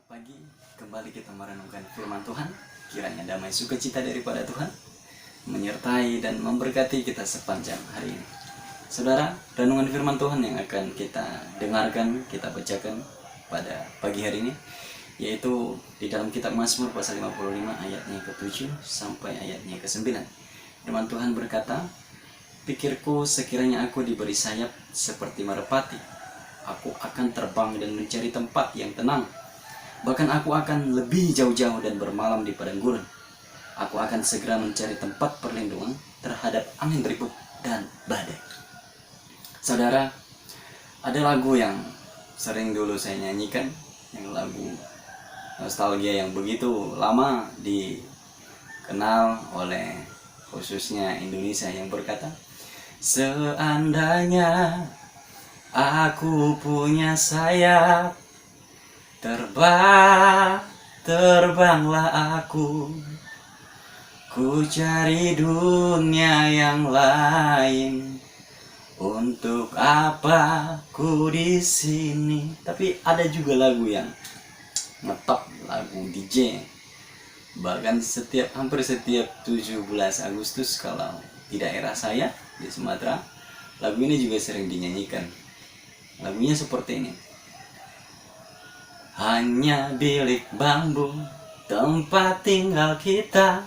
Selamat pagi, kembali kita merenungkan firman Tuhan. Kiranya damai sukacita daripada Tuhan menyertai dan memberkati kita sepanjang hari ini. Saudara, renungan firman Tuhan yang akan kita dengarkan, kita bacakan pada pagi hari ini, yaitu di dalam kitab Mazmur pasal 55 ayatnya ke-7 sampai ayatnya ke-9. Firman Tuhan berkata, "Pikirku sekiranya aku diberi sayap seperti merpati, aku akan terbang dan mencari tempat yang tenang. Bahkan aku akan lebih jauh-jauh dan bermalam di padang gurun. Aku akan segera mencari tempat perlindungan terhadap angin ribut dan badai." Saudara, ada lagu yang sering dulu saya nyanyikan, yang lagu nostalgia yang begitu lama dikenal oleh khususnya Indonesia, yang berkata, "Seandainya aku punya sayap, terbanglah aku, ku cari dunia yang lain. Untuk apa ku di sini?" Tapi ada juga lagu yang ngetop, lagu DJ. Bahkan hampir setiap 17 Agustus kalau di daerah saya di Sumatera, lagu ini juga sering dinyanyikan. Lagunya seperti ini. "Hanya bilik bambu tempat tinggal kita,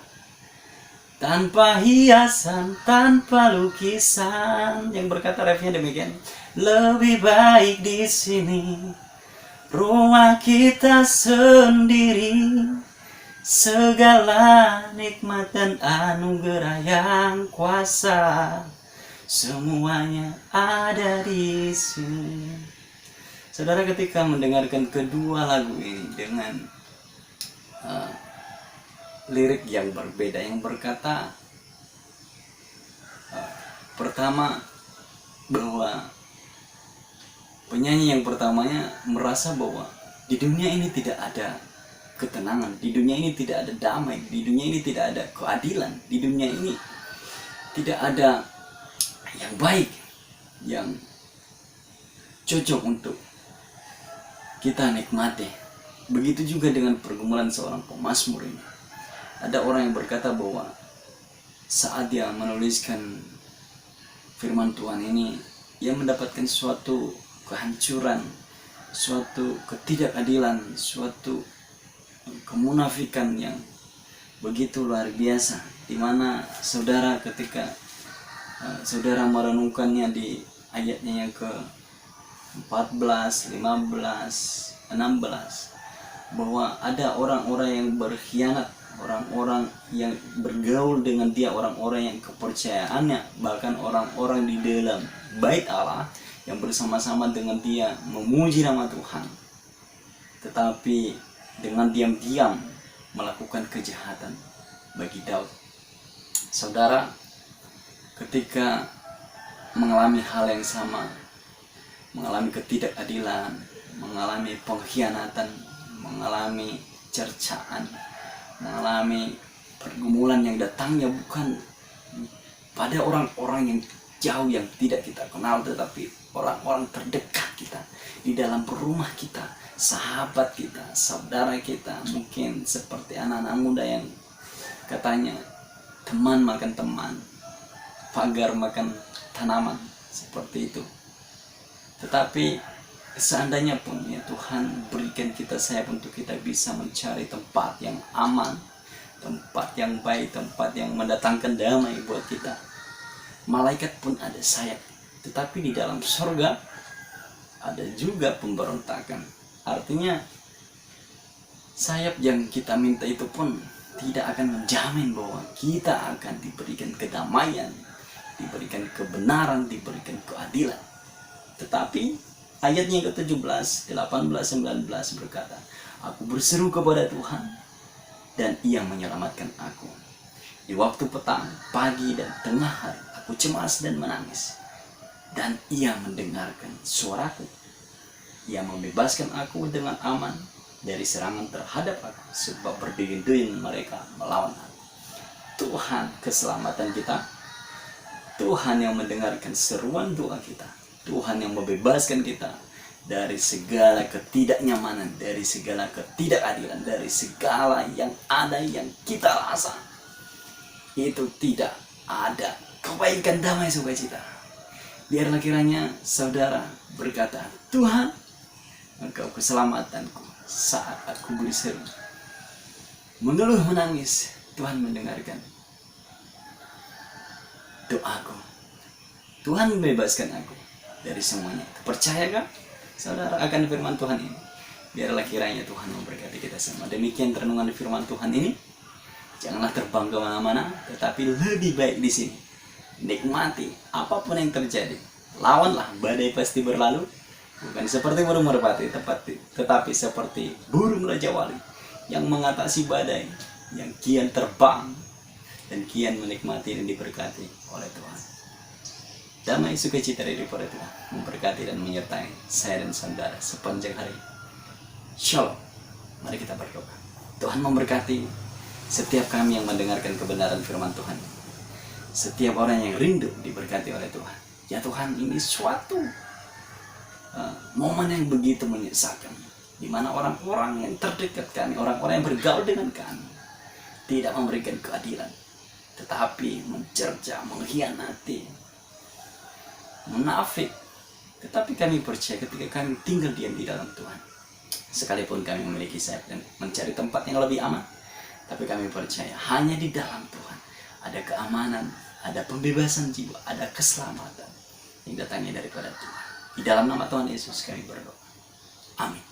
tanpa hiasan, tanpa lukisan." Yang berkata refnya demikian. "Lebih baik di sini, rumah kita sendiri, segala nikmat dan anugerah yang kuasa, semuanya ada di sini." Saudara, ketika mendengarkan kedua lagu ini dengan lirik yang berbeda, yang berkata pertama bahwa penyanyi yang pertamanya merasa bahwa di dunia ini tidak ada ketenangan, di dunia ini tidak ada damai, di dunia ini tidak ada keadilan, di dunia ini tidak ada yang baik, yang cocok untuk kita nikmati. Begitu juga dengan pergumulan seorang pemazmur ini. Ada orang yang berkata bahwa saat dia menuliskan firman Tuhan ini, ia mendapatkan suatu kehancuran, suatu ketidakadilan, suatu kemunafikan yang begitu luar biasa, di mana saudara ketika saudara merenungkannya di ayatnya yang ke 14, 15, 16, bahwa ada orang-orang yang berkhianat, orang-orang yang bergaul dengan dia, orang-orang yang kepercayaannya, bahkan orang-orang di dalam bait Allah yang bersama-sama dengan dia memuji nama Tuhan, tetapi dengan diam-diam melakukan kejahatan bagi Daud. Saudara, ketika mengalami hal yang sama, mengalami ketidakadilan, mengalami pengkhianatan, mengalami cercaan, mengalami pergumulan yang datangnya bukan pada orang-orang yang jauh yang tidak kita kenal, tetapi orang-orang terdekat kita, di dalam rumah kita, sahabat kita, saudara kita, mungkin seperti anak-anak muda yang katanya teman makan teman, pagar makan tanaman, seperti itu. Tetapi seandainya pun ya Tuhan berikan kita sayap untuk kita bisa mencari tempat yang aman, tempat yang baik, tempat yang mendatangkan damai buat kita. Malaikat pun ada sayap, tetapi di dalam surga ada juga pemberontakan. Artinya sayap yang kita minta itu pun tidak akan menjamin bahwa kita akan diberikan kedamaian, diberikan kebenaran, diberikan keadilan. Tetapi ayatnya yang ke-17, 18, 19 berkata, "Aku berseru kepada Tuhan dan Ia menyelamatkan aku. Di waktu petang, pagi dan tengah hari aku cemas dan menangis, dan Ia mendengarkan suaraku. Ia membebaskan aku dengan aman dari serangan terhadap aku, sebab berduyun-duyun mereka melawan aku." Tuhan keselamatan kita, Tuhan yang mendengarkan seruan doa kita, Tuhan yang membebaskan kita, dari segala ketidaknyamanan, dari segala ketidakadilan, dari segala yang ada yang kita rasa itu tidak ada kebaikan, damai, sukacita. Biarlah kiranya saudara berkata, Tuhan, Engkau keselamatanku saat aku berseru. Mengeluh menangis, Tuhan mendengarkan doaku. Tuhan membebaskan aku dari semuanya. Percayakah saudara akan firman Tuhan ini? Biarlah kiranya Tuhan memberkati kita semua. Demikian renungan firman Tuhan ini. Janganlah terbang kemana-mana, tetapi lebih baik di sini. Nikmati apapun yang terjadi. Lawanlah, badai pasti berlalu. Bukan seperti burung merpati, tetapi seperti burung Raja Wali yang mengatasi badai, yang kian terbang dan kian menikmati dan diberkati oleh Tuhan. Damai sukacita daripada Tuhan memberkati dan menyertai saya dan saudara sepanjang hari. Shalom. Mari kita berdoa. Tuhan memberkati setiap kami yang mendengarkan kebenaran firman Tuhan. Setiap orang yang rindu diberkati oleh Tuhan. Ya Tuhan, ini suatu momen yang begitu menyesalkan, di mana orang-orang yang terdekat kami, orang-orang yang bergaul dengan kami, tidak memberikan keadilan, tetapi mencerca, mengkhianati, munafik. Tetapi kami percaya ketika kami tinggal diam di dalam Tuhan, sekalipun kami memiliki sayap dan mencari tempat yang lebih aman, tapi kami percaya hanya di dalam Tuhan ada keamanan, ada pembebasan jiwa, ada keselamatan yang datangnya daripada Tuhan. Di dalam nama Tuhan Yesus kami berdoa. Amin.